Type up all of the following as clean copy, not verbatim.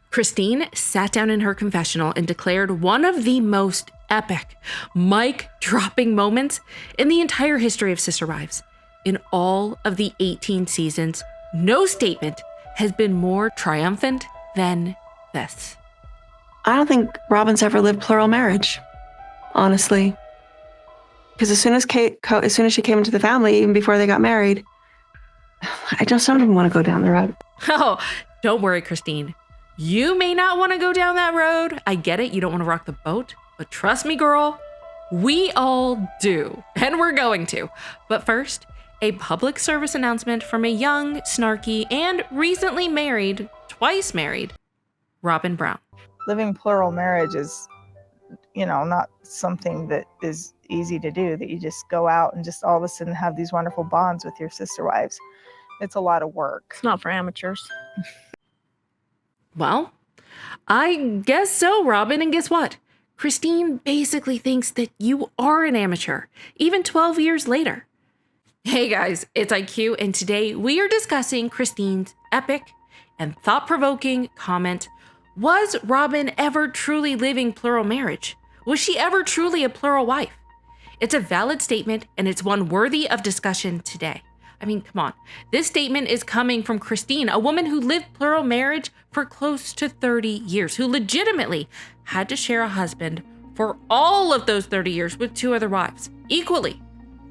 Christine sat down in her confessional and declared one of the most epic, mic-dropping moments in the entire history of Sister Wives. In all of the 18 seasons, no statement has been more triumphant than this. I don't think Robyn's ever lived plural marriage, honestly. Because as soon as she came into the family, even before they got married, I just don't even want to go down the road. Oh, don't worry, Christine. You may not want to go down that road. I get it. You don't want to rock the boat. But trust me, girl, we all do. And we're going to. But first, a public service announcement from a young, snarky, and recently married, twice married, Robyn Brown. Living plural marriage is, not something that is easy to do, that you just go out and just all of a sudden have these wonderful bonds with your sister wives. It's a lot of work. It's not for amateurs. Well, I guess so, Robyn. And guess what? Christine basically thinks that you are an amateur, even 12 years later. Hey guys, it's IQ, and today we are discussing Christine's epic and thought-provoking comment. Was Robyn ever truly living plural marriage? Was she ever truly a plural wife? It's a valid statement, and it's one worthy of discussion today. I mean, come on. This statement is coming from Christine, a woman who lived plural marriage for close to 30 years, who legitimately had to share a husband for all of those 30 years with two other wives, equally.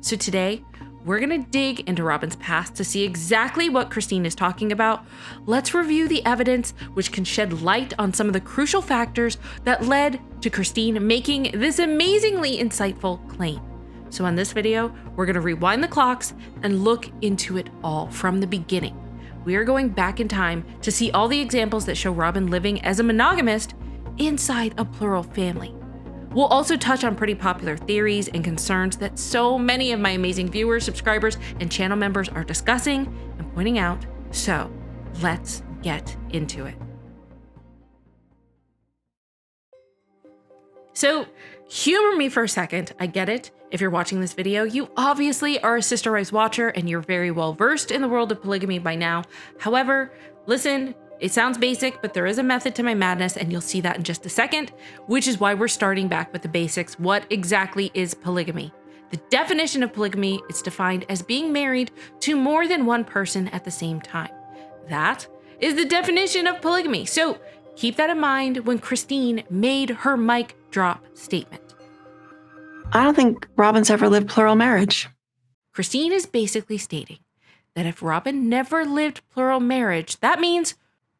So today, we're going to dig into Robyn's past to see exactly what Christine is talking about. Let's review the evidence, which can shed light on some of the crucial factors that led to Christine making this amazingly insightful claim. So in this video, we're going to rewind the clocks and look into it all from the beginning. We are going back in time to see all the examples that show Robyn living as a monogamist inside a plural family. We'll also touch on pretty popular theories and concerns that so many of my amazing viewers, subscribers, and channel members are discussing and pointing out. So let's get into it. So humor me for a second. I get it. If you're watching this video, you obviously are a Sister Wives watcher and you're very well versed in the world of polygamy by now. However, listen, it sounds basic, but there is a method to my madness, and you'll see that in just a second, which is why we're starting back with the basics. What exactly is polygamy? The definition of polygamy is defined as being married to more than one person at the same time. That is the definition of polygamy. So keep that in mind when Christine made her mic drop statement. I don't think Robyn's ever lived plural marriage. Christine is basically stating that if Robyn never lived plural marriage, that means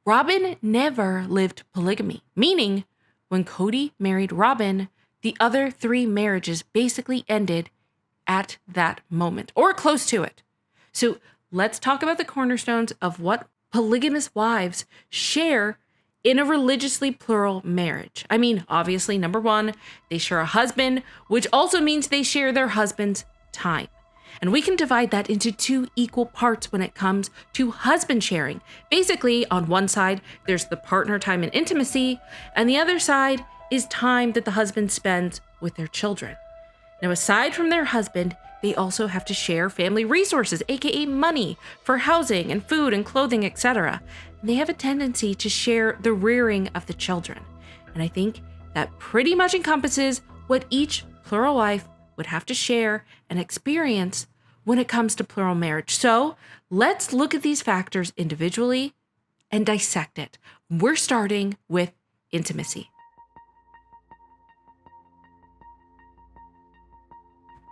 Robyn never lived polygamy, meaning when Cody married Robyn, the other three marriages basically ended at that moment or close to it. So let's talk about the cornerstones of what polygamous wives share in a religiously plural marriage. I mean, obviously, number one, they share a husband, which also means they share their husband's time. And we can divide that into two equal parts when it comes to husband sharing. Basically, on one side, there's the partner time and intimacy, and the other side is time that the husband spends with their children. Now, aside from their husband, they also have to share family resources, aka money, for housing and food and clothing, etc. And they have a tendency to share the rearing of the children. And I think that pretty much encompasses what each plural wife would have to share and experience when it comes to plural marriage. So let's look at these factors individually and dissect it. We're starting with intimacy.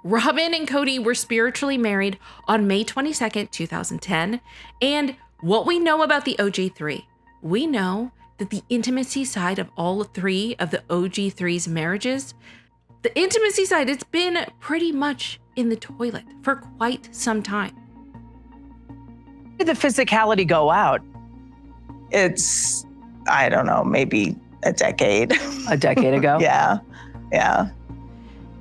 Robyn and Cody were spiritually married on May 22nd, 2010. And what we know about the OG3, we know that the intimacy side of all three of the OG3's marriages, the intimacy side, it's been pretty much in the toilet for quite some time. Did the physicality go out? It's, I don't know, maybe a decade. A decade ago? Yeah.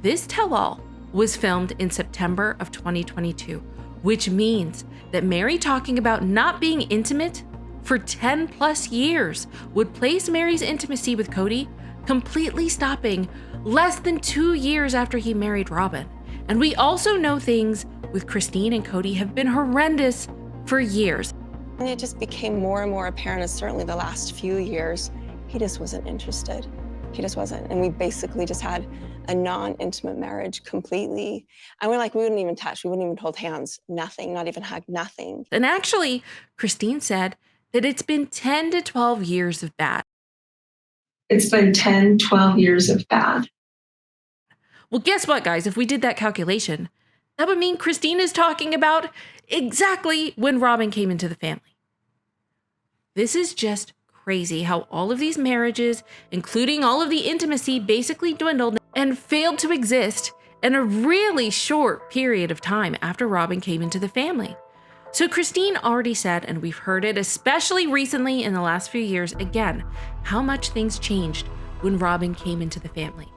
This tell-all was filmed in September of 2022, which means that Mary talking about not being intimate for 10 plus years would place Mary's intimacy with Cody completely stopping less than 2 years after he married Robyn. And we also know things with Christine and Cody have been horrendous for years. And it just became more and more apparent, and certainly the last few years, he just wasn't interested. He just wasn't. And we basically just had a non-intimate marriage completely. And we wouldn't even touch, we wouldn't even hold hands, nothing, not even hug, nothing. And actually, Christine said that it's been 10 to 12 years of bad. It's been 10, 12 years of bad. Well, guess what, guys? If we did that calculation, that would mean Christine is talking about exactly when Robyn came into the family. This is just crazy how all of these marriages, including all of the intimacy, basically dwindled and failed to exist in a really short period of time after Robyn came into the family. So Christine already said, and we've heard it especially recently in the last few years, again, how much things changed when Robyn came into the family.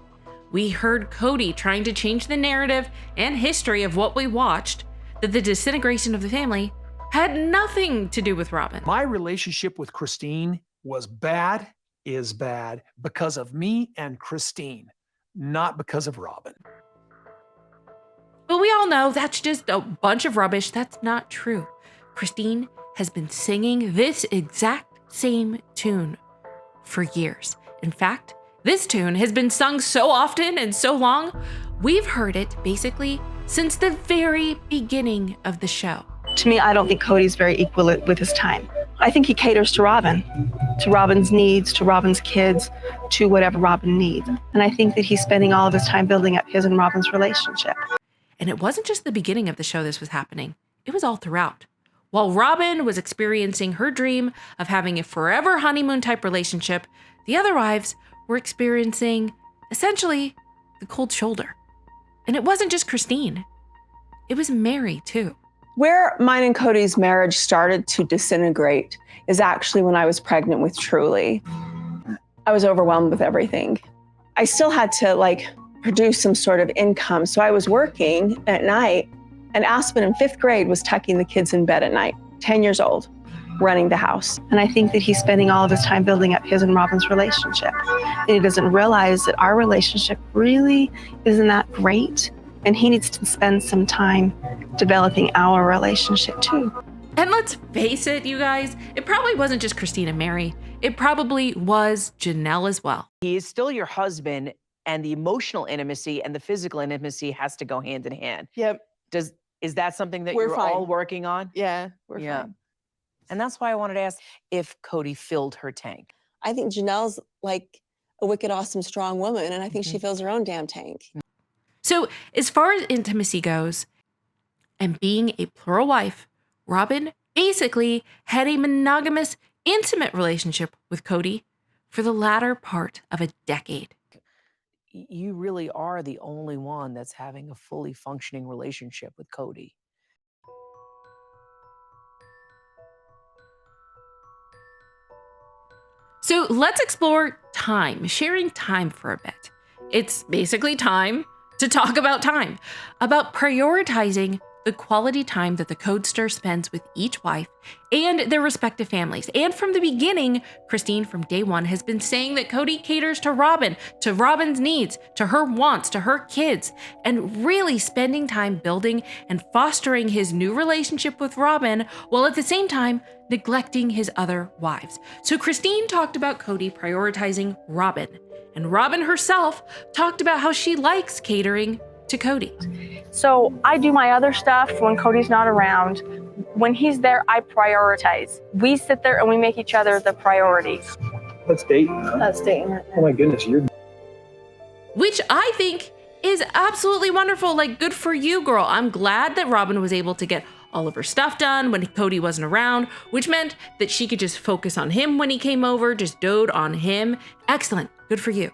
We heard Cody trying to change the narrative and history of what we watched, that the disintegration of the family had nothing to do with Robyn. My relationship with Christine is bad because of me and Christine, not because of Robyn. But we all know that's just a bunch of rubbish. That's not true. Christine has been singing this exact same tune for years. In fact, this tune has been sung so often and so long, we've heard it basically since the very beginning of the show. To me, I don't think Cody's very equal with his time. I think he caters to Robyn, to Robyn's needs, to Robyn's kids, to whatever Robyn needs. And I think that he's spending all of his time building up his and Robyn's relationship. And it wasn't just the beginning of the show this was happening. It was all throughout. While Robyn was experiencing her dream of having a forever honeymoon type relationship, the other wives were experiencing essentially the cold shoulder. And it wasn't just Christine. It was Mary too. Where mine and Cody's marriage started to disintegrate is actually when I was pregnant with Truly. I was overwhelmed with everything. I still had to produce some sort of income. So I was working at night, and Aspen in 5th grade was tucking the kids in bed at night, 10 years old, running the house. And I think that he's spending all of his time building up his and Robyn's relationship. And he doesn't realize that our relationship really isn't that great. And he needs to spend some time developing our relationship too. And let's face it, you guys, it probably wasn't just Christine and Mary. It probably was Janelle as well. He is still your husband, and the emotional intimacy and the physical intimacy has to go hand in hand. Yep. Is that something that We're you're fine. all working on? Yeah, we're fine. And that's why I wanted to ask if Cody filled her tank. I think Janelle's like a wicked, awesome, strong woman, and I think she fills her own damn tank. So as far as intimacy goes, and being a plural wife, Robyn basically had a monogamous, intimate relationship with Cody for the latter part of a decade. You really are the only one that's having a fully functioning relationship with Cody. So let's explore time, sharing time for a bit. It's basically time to talk about time, about prioritizing the quality time that the Codester spends with each wife and their respective families. And from the beginning, Christine from day one has been saying that Cody caters to Robyn, to Robyn's needs, to her wants, to her kids, and really spending time building and fostering his new relationship with Robyn, while at the same time neglecting his other wives. So Christine talked about Cody prioritizing Robyn, and Robyn herself talked about how she likes catering to Cody. So I do my other stuff when Cody's not around. When he's there, I prioritize. We sit there and we make each other the priority. Let's date. Huh? That's dating. Oh my goodness, you're. Which I think is absolutely wonderful. Like, good for you, girl. I'm glad that Robyn was able to get all of her stuff done when Cody wasn't around, which meant that she could just focus on him when he came over, just dote on him. Excellent. Good for you.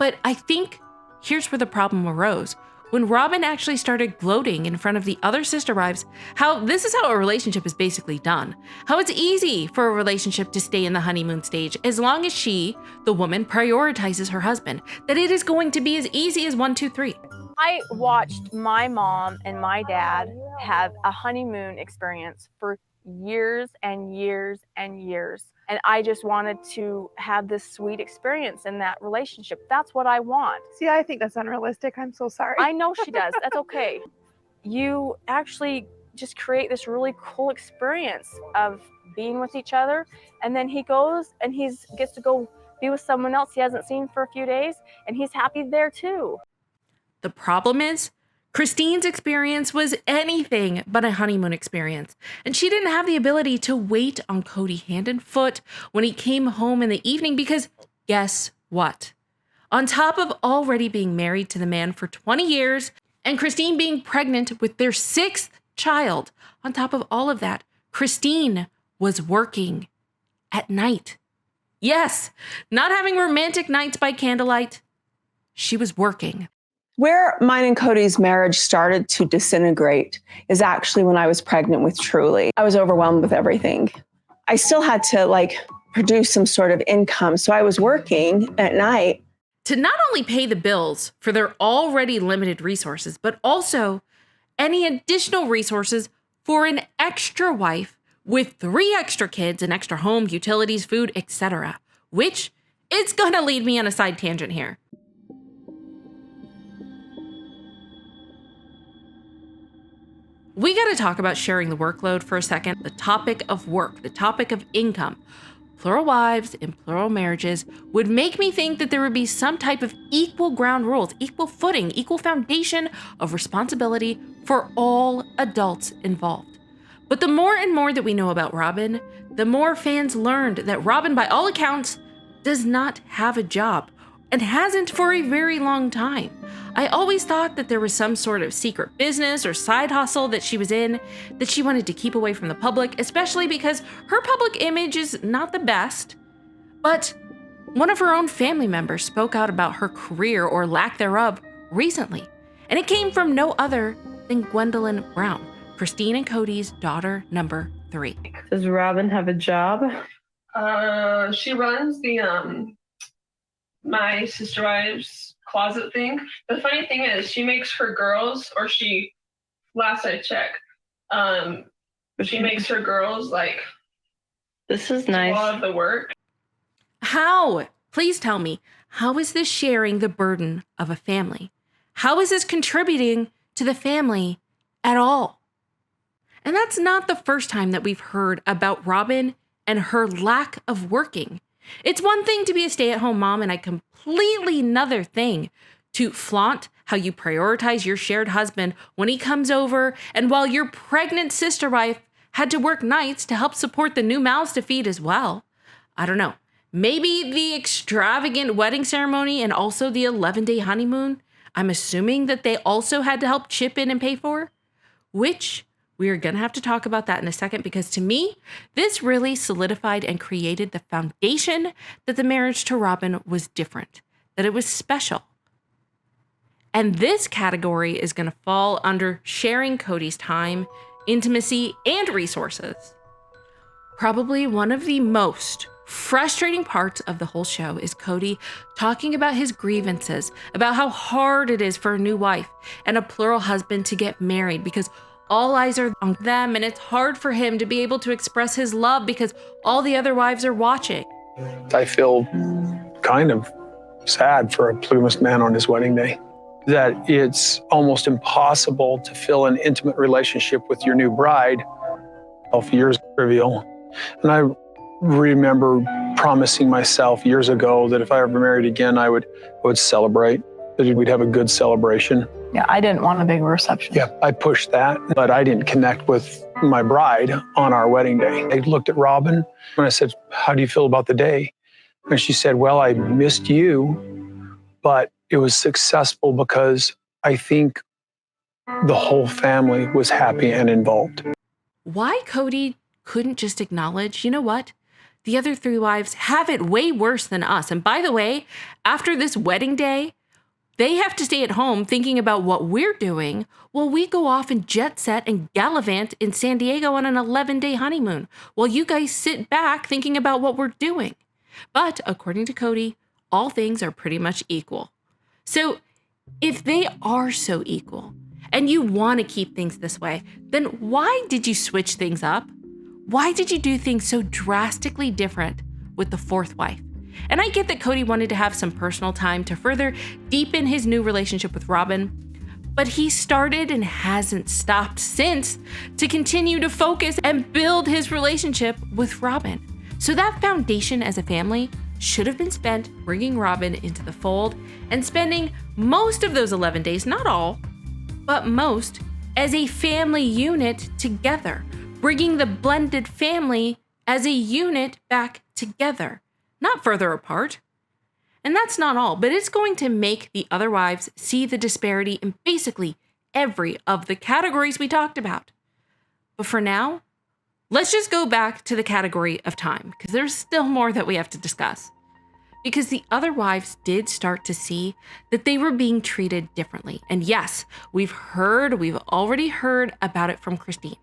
But I think here's where the problem arose. When Robyn actually started gloating in front of the other sister wives, how this is how a relationship is basically done. How it's easy for a relationship to stay in the honeymoon stage as long as she, the woman, prioritizes her husband. That it is going to be as easy as 1, 2, 3. I watched my mom and my dad have a honeymoon experience for years and years and years. And I just wanted to have this sweet experience in that relationship. That's what I want. See, I think that's unrealistic. I'm so sorry. I know she does. That's okay. You actually just create this really cool experience of being with each other. And then he goes and gets to go be with someone else he hasn't seen for a few days, and he's happy there too. The problem is, Christine's experience was anything but a honeymoon experience, and she didn't have the ability to wait on Cody hand and foot when he came home in the evening because guess what? On top of already being married to the man for 20 years and Christine being pregnant with their 6th child, on top of all of that, Christine was working at night. Yes, not having romantic nights by candlelight. She was working. Where mine and Cody's marriage started to disintegrate is actually when I was pregnant with Truly. I was overwhelmed with everything. I still had to produce some sort of income. So I was working at night. To not only pay the bills for their already limited resources, but also any additional resources for an extra wife with 3 extra kids, an extra home, utilities, food, etc. Which it's gonna lead me on a side tangent here. We gotta talk about sharing the workload for a second. The topic of work, the topic of income. Plural wives and plural marriages would make me think that there would be some type of equal ground rules, equal footing, equal foundation of responsibility for all adults involved. But the more and more that we know about Robyn, the more fans learned that Robyn, by all accounts, does not have a job and hasn't for a very long time. I always thought that there was some sort of secret business or side hustle that she was in that she wanted to keep away from the public, especially because her public image is not the best. But one of her own family members spoke out about her career or lack thereof recently, and it came from no other than Gwendolyn Brown, Christine and Cody's daughter number 3. Does Robyn have a job? She runs the my Sisterwife's closet thing. The funny thing is she makes her girls, or last I checked, she makes her girls This is nice. A lot of the work. How? Please tell me, how is this sharing the burden of a family? How is this contributing to the family at all? And that's not the first time that we've heard about Robyn and her lack of working. It's one thing to be a stay-at-home mom and a completely another thing to flaunt how you prioritize your shared husband when he comes over and while your pregnant sister wife had to work nights to help support the new mouths to feed as well. I don't know. Maybe the extravagant wedding ceremony and also the 11-day honeymoon, I'm assuming that they also had to help chip in and pay for, which we're going to have to talk about that in a second, because to me, this really solidified and created the foundation that the marriage to Robyn was different, that it was special. And this category is going to fall under sharing Cody's time, intimacy, and resources. Probably one of the most frustrating parts of the whole show is Cody talking about his grievances, about how hard it is for a new wife and a plural husband to get married because all eyes are on them, and it's hard for him to be able to express his love because all the other wives are watching. I feel kind of sad for a plumalist man on his wedding day, that it's almost impossible to fill an intimate relationship with your new bride. 12 years trivial. And I remember promising myself years ago that if I ever married again, I would celebrate, that we'd have a good celebration. Yeah, I didn't want a big reception. Yeah, I pushed that, but I didn't connect with my bride on our wedding day. I looked at Robyn and I said, how do you feel about the day? And she said, well, I missed you, but it was successful because I think the whole family was happy and involved. Why Cody couldn't just acknowledge, you know what? The other 3 wives have it way worse than us. And by the way, after this wedding day, they have to stay at home thinking about what we're doing while we go off and jet set and gallivant in San Diego on an 11-day honeymoon, while you guys sit back thinking about what we're doing. But according to Cody, all things are pretty much equal. So if they are so equal and you want to keep things this way, then why did you switch things up? Why did you do things so drastically different with the 4th wife? And I get that Cody wanted to have some personal time to further deepen his new relationship with Robyn, But he started and hasn't stopped since to continue to focus and build his relationship with Robyn. So that foundation as a family should have been spent bringing Robyn into the fold and spending most of those 11 days, not all, but most, as a family unit together, bringing the blended family as a unit back together, not further apart. And that's not all, but it's going to make the other wives see the disparity in basically every of the categories we talked about. But for now, let's just go back to the category of time, because there's still more that we have to discuss. Because the other wives did start to see that they were being treated differently. And yes, we've already heard about it from Christine.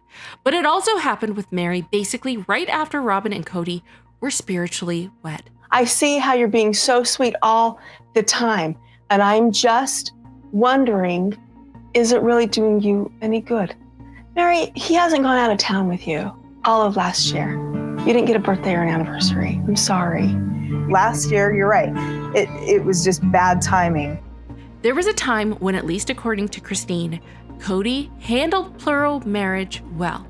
But it also happened with Mary basically right after Robyn and Cody were spiritually wed. I see how you're being so sweet all the time. And I'm just wondering, is it really doing you any good? Mary, he hasn't gone out of town with you all of last year. You didn't get a birthday or an anniversary. I'm sorry. Last year, you're right. It was just bad timing. There was a time when, at least according to Christine, Cody handled plural marriage well.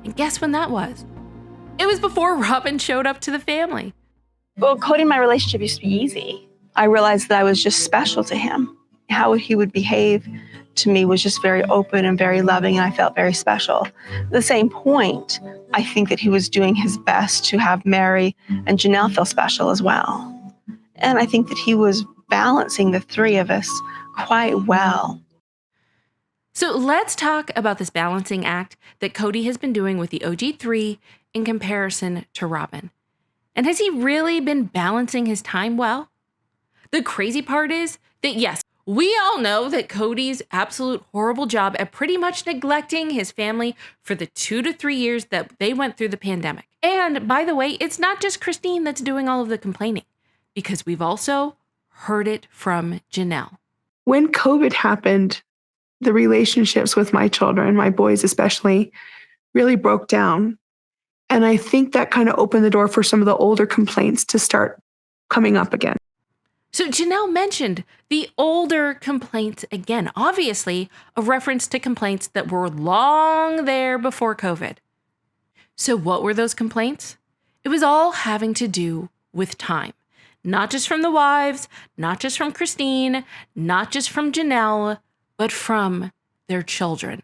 And guess when that was? It was before Robyn showed up to the family. Well, Cody and my relationship used to be easy. I realized that I was just special to him. How he would behave to me was just very open and very loving, and I felt very special. At the same point, I think that he was doing his best to have Mary and Janelle feel special as well. And I think that he was balancing the three of us quite well. So let's talk about this balancing act that Cody has been doing with the OG3 in comparison to Robyn. And has he really been balancing his time well? The crazy part is that yes, we all know that Cody's absolute horrible job at pretty much neglecting his family for the 2 to 3 years that they went through the pandemic. And by the way, it's not just Christine that's doing all of the complaining, because we've also heard it from Janelle. When COVID happened, the relationships with my children, my boys especially, really broke down. And I think that kind of opened the door for some of the older complaints to start coming up again. So Janelle mentioned the older complaints again, obviously a reference to complaints that were long there before COVID. So what were those complaints? It was all having to do with time. Not just from the wives, not just from Christine, not just from Janelle, but from their children.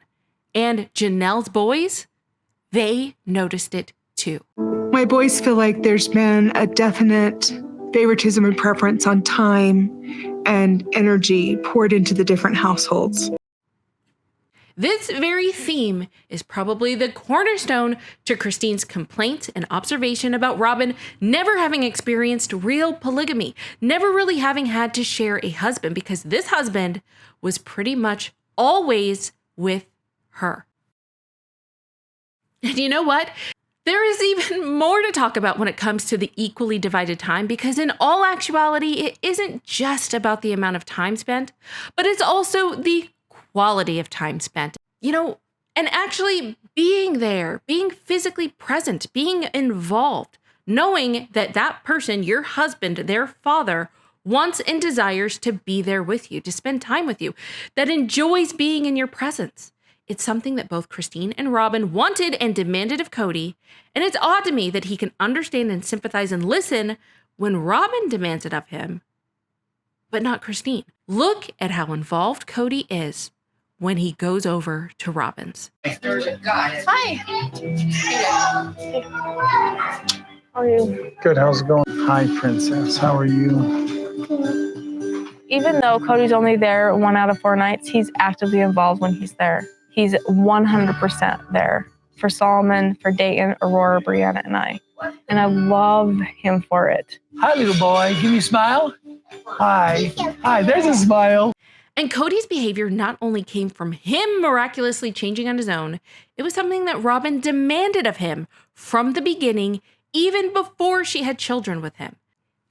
And Janelle's boys, they noticed it too. My boys feel like there's been a definite favoritism and preference on time and energy poured into the different households. This very theme is probably the cornerstone to Christine's complaints and observation about Robyn never having experienced real polygamy, never really having had to share a husband, because this husband was pretty much always with her. And you know what? There is even more to talk about when it comes to the equally divided time, because in all actuality, it isn't just about the amount of time spent, but it's also the quality of time spent. And actually being there, being physically present, being involved, knowing that that person, your husband, their father, wants and desires to be there with you, to spend time with you, that enjoys being in your presence. It's something that both Christine and Robyn wanted and demanded of Cody, and it's odd to me that he can understand and sympathize and listen when Robyn demands it of him, but not Christine. Look at how involved Cody is when he goes over to Robyn's. Hi. How are you? Good, how's it going? Hi, princess, how are you? Even though Cody's only there 1 out of 4 nights, he's actively involved when he's there. He's 100% there for Solomon, for Dayton, Aurora, Brianna, and I. And I love him for it. Hi, little boy. Give me a smile. Hi. Hi, there's a smile. And Cody's behavior not only came from him miraculously changing on his own, it was something that Robyn demanded of him from the beginning, even before she had children with him.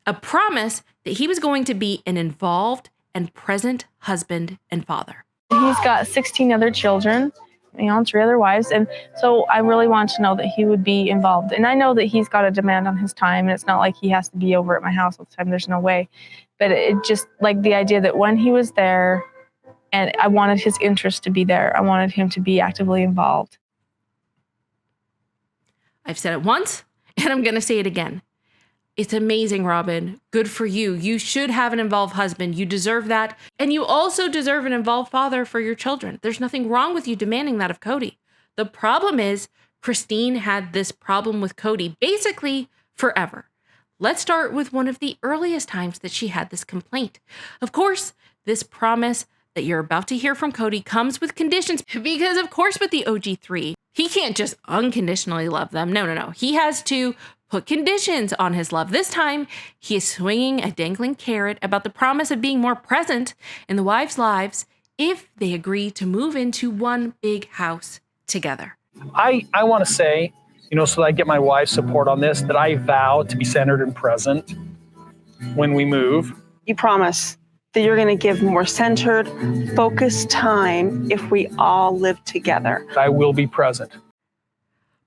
A promise that he was going to be an involved and present husband and father. He's got 16 other children, 3 other wives, and so I really want to know that he would be involved. And I know that he's got a demand on his time, and it's not like he has to be over at my house all the time. There's no way. But it just, like, the idea that when he was there, And I wanted his interest to be there. I wanted him to be actively involved. I've said it once, and I'm going to say it again. It's amazing, Robyn. Good for you. You should have an involved husband. You deserve that. And you also deserve an involved father for your children. There's nothing wrong with you demanding that of Cody. The problem is, Christine had this problem with Cody basically forever. Let's start with one of the earliest times that she had this complaint. Of course, this promise that you're about to hear from Cody comes with conditions because, of course, with the OG3, he can't just unconditionally love them. No. He has to put conditions on his love. This time, he is swinging a dangling carrot about the promise of being more present in the wives' lives if they agree to move into one big house together. I want to say, so that I get my wife's support on this, that I vow to be centered and present when we move. You promise that you're going to give more centered, focused time if we all live together. I will be present.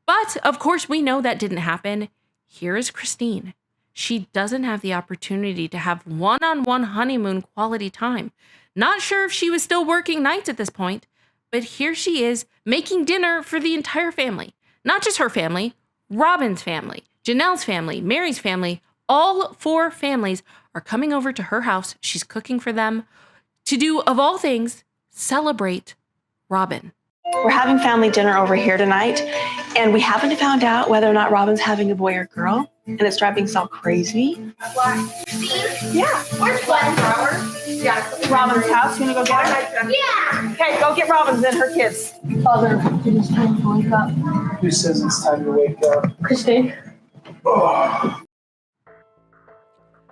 But, of course, we know that didn't happen. Here is Christine. She doesn't have the opportunity to have one-on-one honeymoon quality time. Not sure if she was still working nights at this point, but here she is making dinner for the entire family. Not just her family, Robyn's family, Janelle's family, Mary's family, all 4 families are coming over to her house. She's cooking for them to do, of all things, celebrate Robyn. We're having family dinner over here tonight, and we haven't found out whether or not Robyn's having a boy or girl, and it's driving us all crazy. Yeah. Where's Glenn? Yeah, Robyn's house. You want to go get her? Yeah. Okay, go get Robyn's and her kids. Father, it is time to wake up. Who says it's time to wake up? Christine.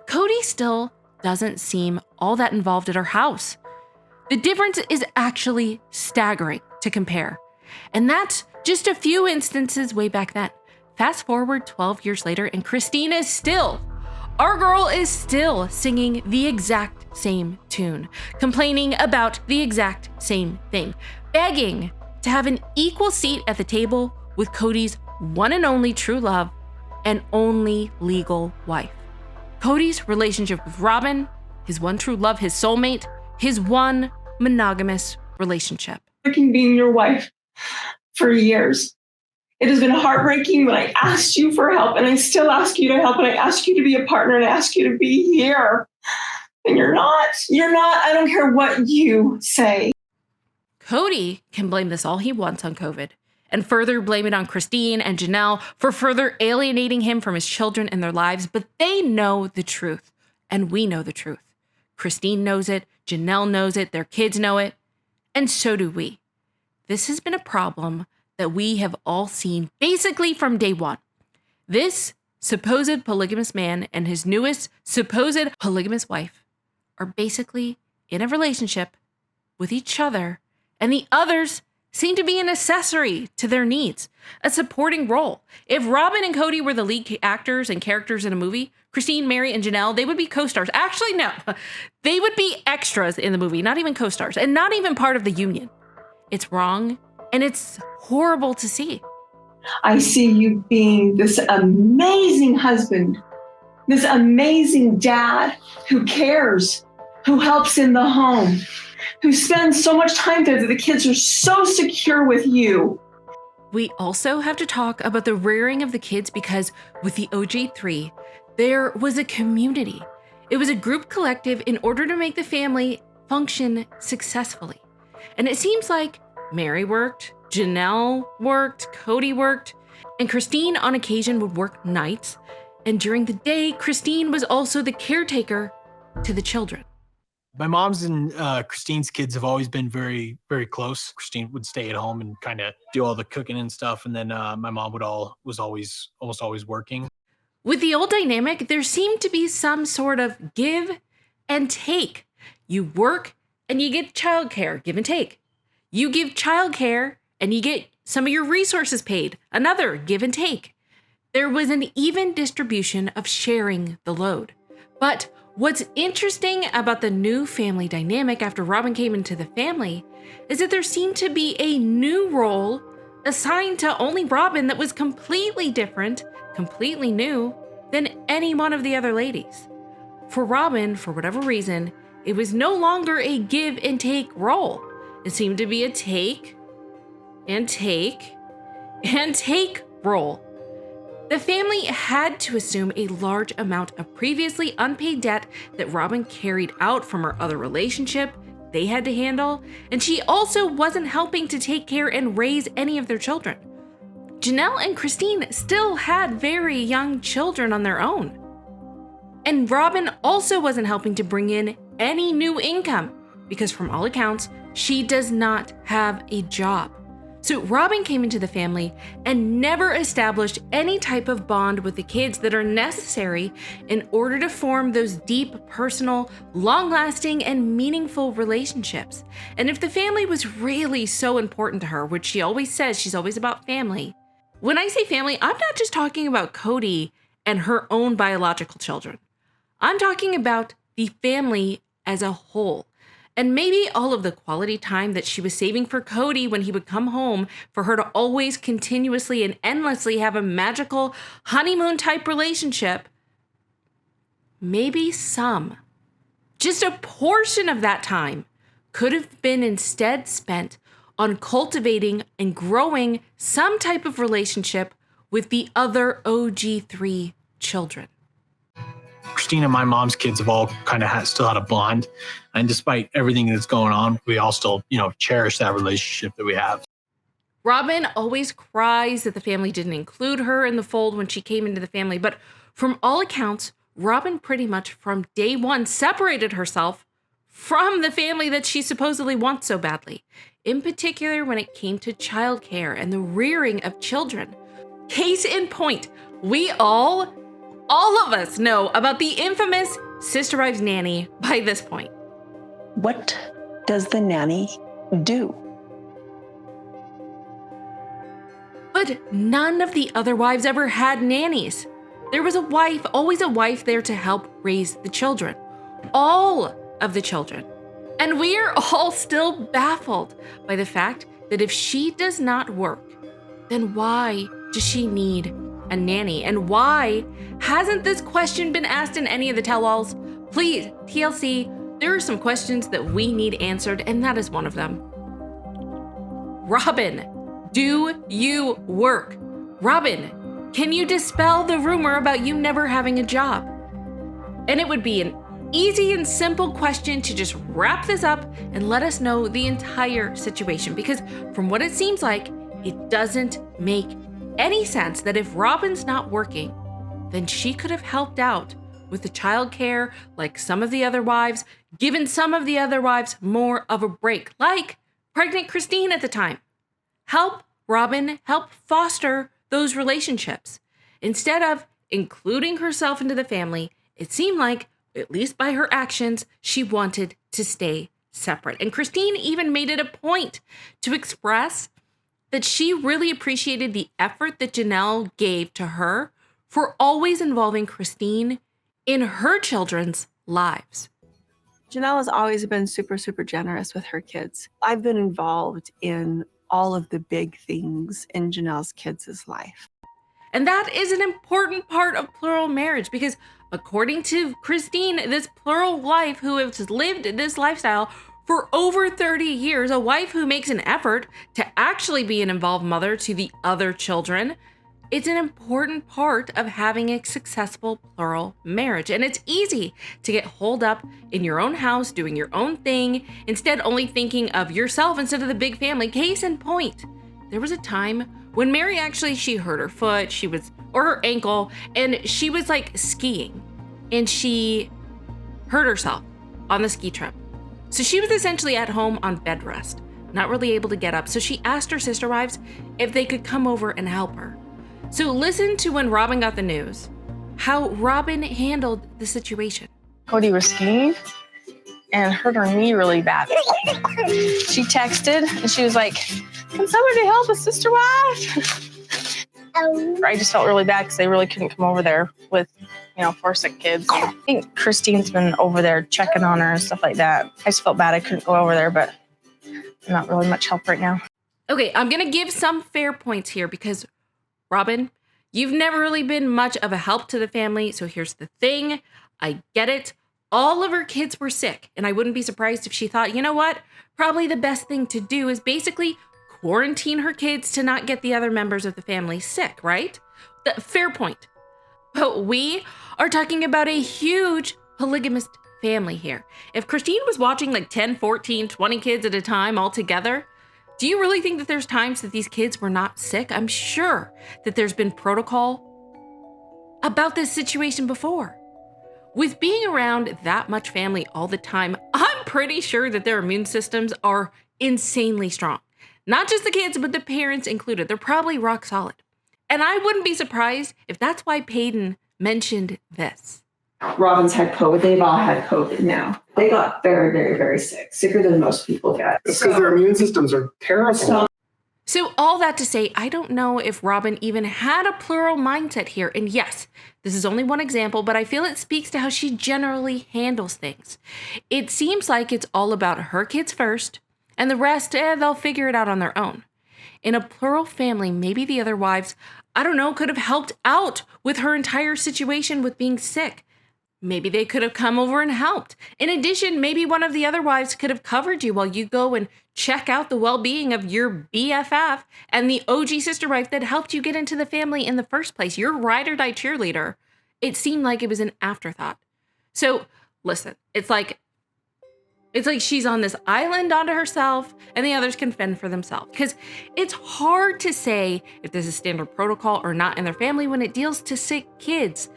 Cody still doesn't seem all that involved at her house. The difference is actually staggering to compare. And that's just a few instances way back then. Fast forward 12 years later, and Christine is still, our girl is still singing the exact same tune, complaining about the exact same thing, begging to have an equal seat at the table with Cody's one and only true love and only legal wife. Cody's relationship with Robyn, his one true love, his soulmate, his one monogamous relationship. Freaking being your wife for years. It has been heartbreaking when I asked you for help, and I still ask you to help, and I ask you to be a partner, and I ask you to be here. And you're not. I don't care what you say. Cody can blame this all he wants on COVID and further blame it on Christine and Janelle for further alienating him from his children and their lives, but they know the truth, and we know the truth. Christine knows it, Janelle knows it, their kids know it, and so do we. This has been a problem that we have all seen basically from day one. This supposed polygamous man and his newest supposed polygamous wife are basically in a relationship with each other, and the others seem to be an accessory to their needs, a supporting role. If Robyn and Cody were the lead actors and characters in a movie, Christine, Mary, and Janelle, they would be co-stars. Actually, no, they would be extras in the movie, not even co-stars, and not even part of the union. It's wrong, and it's horrible to see. I see you being this amazing husband, this amazing dad who cares, who helps in the home, who spends so much time there that the kids are so secure with you. We also have to talk about the rearing of the kids because with the OG3, there was a community. It was a group collective in order to make the family function successfully. And it seems like Mary worked, Janelle worked, Cody worked, and Christine on occasion would work nights. And during the day, Christine was also the caretaker to the children. My mom's and Christine's kids have always been very, very close. Christine would stay at home and kind of do all the cooking and stuff. And then my mom was almost always working. With the old dynamic, there seemed to be some sort of give and take. You work and you get childcare, give and take. You give childcare and you get some of your resources paid, another give and take. There was an even distribution of sharing the load. But what's interesting about the new family dynamic after Robyn came into the family is that there seemed to be a new role assigned to only Robyn that was completely different, completely new than any one of the other ladies. For Robyn, for whatever reason, It was no longer a give and take role. It seemed to be a take and take and take role. The family had to assume a large amount of previously unpaid debt that Robyn carried out from her other relationship they had to handle, and she also wasn't helping to take care and raise any of their children. Janelle and Christine still had very young children on their own. And Robyn also wasn't helping to bring in any new income because from all accounts, she does not have a job. So Robyn came into the family and never established any type of bond with the kids that are necessary in order to form those deep, personal, long-lasting, and meaningful relationships. And if the family was really so important to her, which she always says she's always about family, when I say family, I'm not just talking about Cody and her own biological children. I'm talking about the family as a whole. And maybe all of the quality time that she was saving for Cody when he would come home for her to always continuously and endlessly have a magical honeymoon type relationship, maybe just a portion of that time could have been instead spent on cultivating and growing some type of relationship with the other OG3 children. Christine and my mom's kids have all kind of still had a bond. And despite everything that's going on, we all still, cherish that relationship that we have. Robyn always cries that the family didn't include her in the fold when she came into the family. But from all accounts, Robyn pretty much from day one separated herself from the family that she supposedly wants so badly. In particular, when it came to childcare and the rearing of children. Case in point, we all of us know about the infamous Sisterwife nanny by this point. What does the nanny do? But none of the other wives ever had nannies. There was always a wife there to help raise the children. All of the children. And we're all still baffled by the fact that if she does not work, then why does she need a nanny? And why hasn't this question been asked in any of the tell-alls? Please, TLC, there are some questions that we need answered, and that is one of them. Robyn, do you work? Robyn, can you dispel the rumor about you never having a job? And it would be an easy and simple question to just wrap this up and let us know the entire situation, because from what it seems like, it doesn't make any sense that if Robyn's not working, then she could have helped out with the childcare like some of the other wives, given some of the other wives more of a break, like pregnant Christine at the time. Help Robyn help foster those relationships. Instead of including herself into the family, it seemed like, at least by her actions, she wanted to stay separate. And Christine even made it a point to express that she really appreciated the effort that Janelle gave to her for always involving Christine in her children's lives. Janelle has always been super, super generous with her kids. I've been involved in all of the big things in Janelle's kids' life. And that is an important part of plural marriage because according to Christine, this plural wife who has lived this lifestyle for over 30 years, a wife who makes an effort to actually be an involved mother to the other children, it's an important part of having a successful plural marriage. And it's easy to get holed up in your own house, doing your own thing, instead only thinking of yourself instead of the big family. Case in point, there was a time when Mary she hurt her foot, or her ankle, and she was like skiing and she hurt herself on the ski trip. So she was essentially at home on bed rest, not really able to get up. So she asked her sister wives if they could come over and help her. So listen to when Robyn got the news, how Robyn handled the situation. Cody was skiing and hurt her knee really bad. She texted and she was like, "Can somebody help a sister wife?" I just felt really bad because they really couldn't come over there with, 4 sick kids. I think Christine's been over there checking on her and stuff like that. I just felt bad I couldn't go over there, but I'm not really much help right now. Okay, I'm going to give some fair points here because, Robyn, you've never really been much of a help to the family. So here's the thing. I get it. all of her kids were sick, and I wouldn't be surprised if she thought, you know what? Probably the best thing to do is basically quarantine her kids to not get the other members of the family sick, right? Fair point. But we are talking about a huge polygamist family here. If Christine was watching like 10, 14, 20 kids at a time all together, do you really think that there's times that these kids were not sick? I'm sure that there's been protocol about this situation before. With being around that much family all the time, I'm pretty sure that their immune systems are insanely strong. Not just the kids, but the parents included. They're probably rock solid. And I wouldn't be surprised if that's why Peyton mentioned this. Robyn's had COVID. They've all had COVID now. They got very, very, very sick. Sicker than most people get. Because their immune systems are terrible. So all that to say, I don't know if Robyn even had a plural mindset here. And yes, this is only one example, but I feel it speaks to how she generally handles things. It seems like it's all about her kids first, and the rest, they'll figure it out on their own. In a plural family, maybe the other wives, I don't know, could have helped out with her entire situation with being sick. Maybe they could have come over and helped. In addition, maybe one of the other wives could have covered you while you go and check out the well-being of your BFF and the OG sister wife that helped you get into the family in the first place, your ride or die cheerleader. It seemed like it was an afterthought. So listen, it's like she's on this island onto herself and the others can fend for themselves. Because it's hard to say if this is standard protocol or not in their family when it deals to sick kids.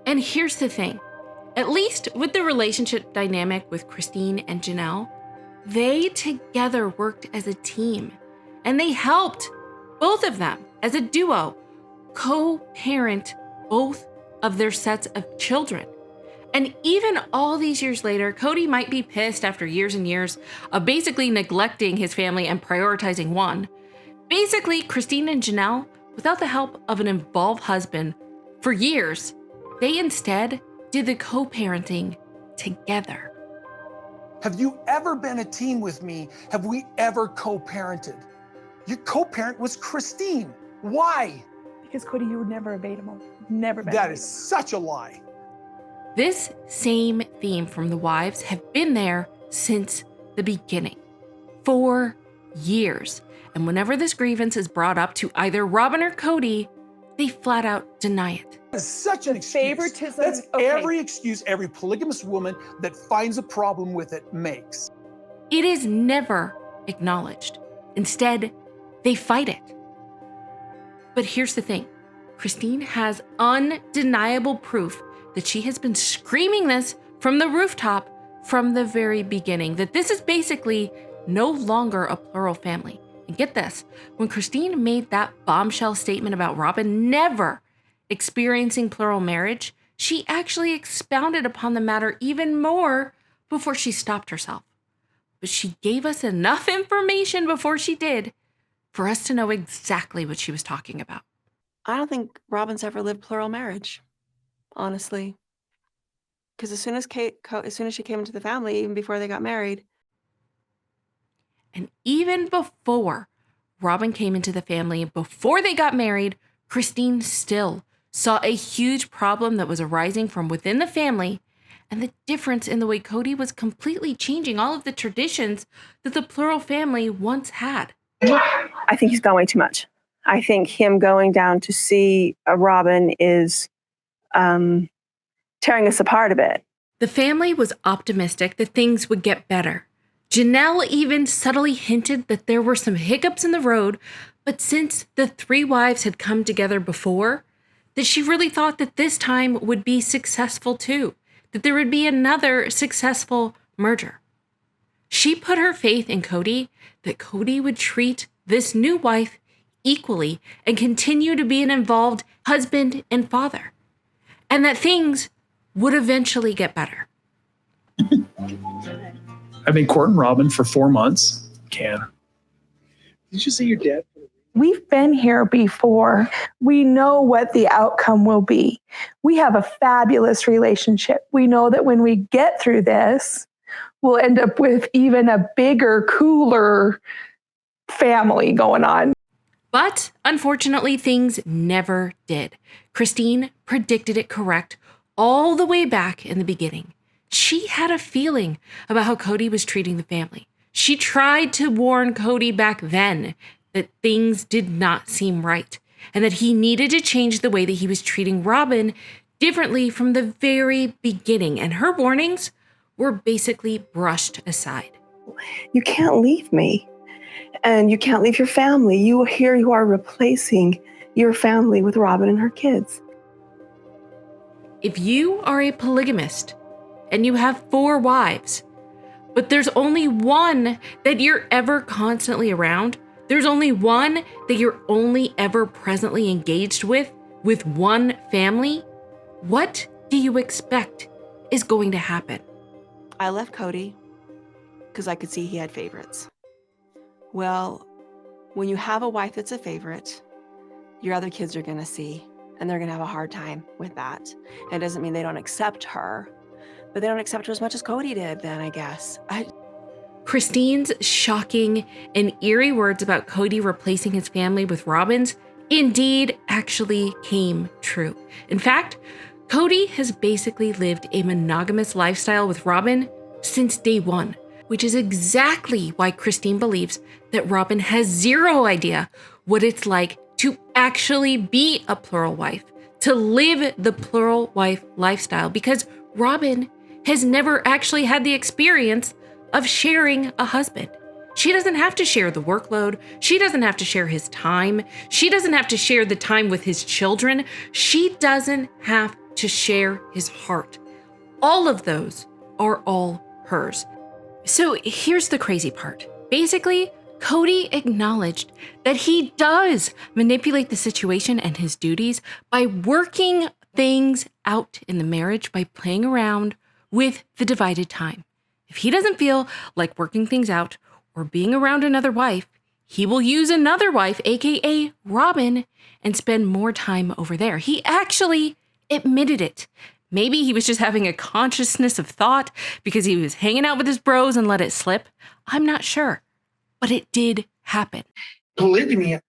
And here's the thing, at least with the relationship dynamic with Christine and Janelle, they together worked as a team and they helped both of them as a duo co-parent both of their sets of children. And even all these years later, Cody might be pissed after years and years of basically neglecting his family and prioritizing one. Basically, Christine and Janelle, without the help of an involved husband for years, they instead did the co-parenting together. Have you ever been a team with me? Have we ever co-parented? Your co-parent was Christine. Why? Because Cody, you would never obeyed him. Never been. That is such a lie. This same theme from the wives have been there since the beginning, for years. And whenever this grievance is brought up to either Robyn or Cody, they flat out deny it. That's such an excuse. Favoritism. That's okay. every excuse every polygamous woman that finds a problem with it makes. It is never acknowledged. Instead, they fight it. But here's the thing. Christine has undeniable proof that she has been screaming this from the rooftop from the very beginning, that this is basically no longer a plural family. And get this, when Christine made that bombshell statement about Robyn never experiencing plural marriage, she actually expounded upon the matter even more before she stopped herself. But she gave us enough information before she did for us to know exactly what she was talking about. I don't think Robyn's ever lived plural marriage, honestly. Because as soon as she came into the family, even before they got married. And even before Robyn came into the family, before they got married, Christine still saw a huge problem that was arising from within the family and the difference in the way Cody was completely changing all of the traditions that the plural family once had. I think he's gone way too much. I think him going down to see Robyn is tearing us apart a bit. The family was optimistic that things would get better. Janelle even subtly hinted that there were some hiccups in the road, but since the three wives had come together before, that she really thought that this time would be successful too, that there would be another successful merger. She put her faith in Cody, that Cody would treat this new wife equally and continue to be an involved husband and father, and that things would eventually get better. I've been courting Robyn for 4 months. Did you say your dad? We've been here before. We know what the outcome will be. We have a fabulous relationship. We know that when we get through this, we'll end up with even a bigger, cooler family going on. But unfortunately, things never did. Christine predicted it correct all the way back in the beginning. she had a feeling about how Cody was treating the family. She tried to warn Cody back then that things did not seem right and that he needed to change the way that he was treating Robyn differently from the very beginning. And her warnings were basically brushed aside. You can't leave me. And you can't leave your family. You are replacing your family with Robyn and her kids. If you are a polygamist and you have 4 wives, but there's only one that you're ever constantly around, there's only one that you're only ever presently engaged with one family, what do you expect is going to happen? I left Cody because I could see he had favorites. Well, when you have a wife that's a favorite, your other kids are going to see, and they're going to have a hard time with that. It doesn't mean they don't accept her, but they don't accept her as much as Cody did then, I guess. Christine's shocking and eerie words about Cody replacing his family with Robyn's indeed actually came true. In fact, Cody has basically lived a monogamous lifestyle with Robyn since day one, which is exactly why Christine believes that Robyn has zero idea what it's like to actually be a plural wife, to live the plural wife lifestyle, because Robyn has never actually had the experience of sharing a husband. She doesn't have to share the workload. She doesn't have to share his time. She doesn't have to share the time with his children. She doesn't have to share his heart. All of those are all hers. So here's the crazy part. Basically, Cody acknowledged that he does manipulate the situation and his duties by working things out in the marriage, by playing around with the divided time. If he doesn't feel like working things out or being around another wife, he will use another wife, aka Robyn, and spend more time over there. He actually admitted it. Maybe he was just having a consciousness of thought because he was hanging out with his bros and let it slip. I'm not sure, but it did happen. Polygamy,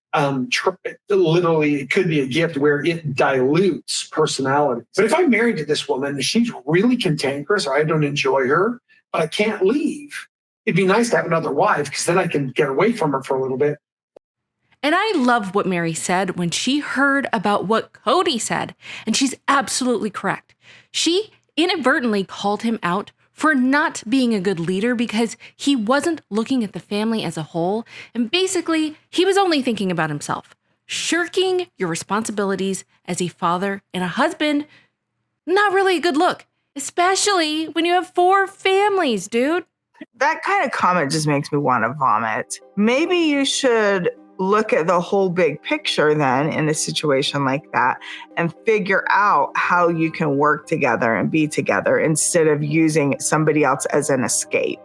literally, it could be a gift where it dilutes personality. But if I'm married to this woman and she's really cantankerous or I don't enjoy her, but I can't leave, it'd be nice to have another wife because then I can get away from her for a little bit. And I love what Mary said when she heard about what Cody said, and she's absolutely correct. She inadvertently called him out for not being a good leader because he wasn't looking at the family as a whole, and basically, he was only thinking about himself. Shirking your responsibilities as a father and a husband, not really a good look, especially when you have 4 families, dude. That kind of comment just makes me want to vomit. Maybe you should look at the whole big picture then in a situation like that and figure out how you can work together and be together instead of using somebody else as an escape.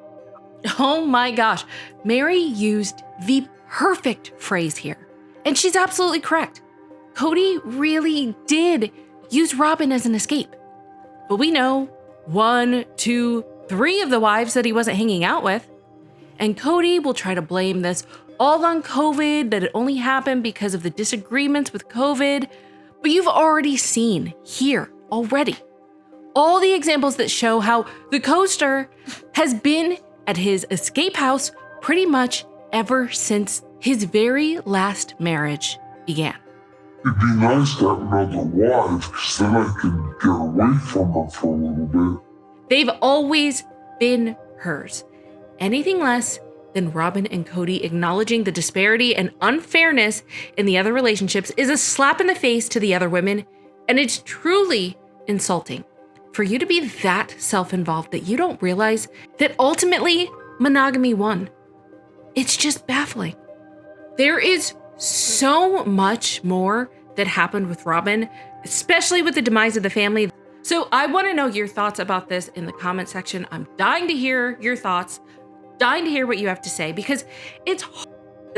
Oh my gosh, Mary used the perfect phrase here. And she's absolutely correct. Cody really did use Robyn as an escape. But we know 1, 2, 3 of the wives that he wasn't hanging out with. And Cody will try to blame this all on COVID, that it only happened because of the disagreements with COVID. But you've already seen here already all the examples that show how the coaster has been at his escape house pretty much ever since his very last marriage began. It'd be nice to have another wife because then I can get away from her for a little bit. They've always been hers. Anything less than Robyn and Cody acknowledging the disparity and unfairness in the other relationships is a slap in the face to the other women, and it's truly insulting for you to be that self-involved that you don't realize that ultimately monogamy won. It's just baffling. There is so much more that happened with Robyn, especially with the demise of the family. So I want to know your thoughts about this in the comment section. I'm dying to hear your thoughts. Dying to hear what you have to say, because it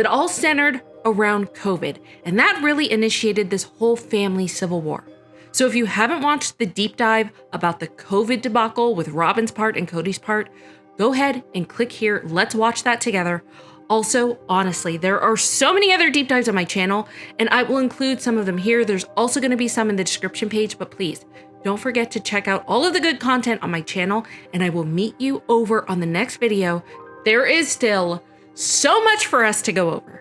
all centered around COVID, and that really initiated this whole family civil war. So if you haven't watched the deep dive about the COVID debacle with Robyn's part and Cody's part, go ahead and click here. Let's watch that together. Also, honestly, there are so many other deep dives on my channel, and I will include some of them here. There's also going to be some in the description page, but please Don't forget to check out all of the good content on my channel, and I will meet you over on the next video. There is still so much for us to go over.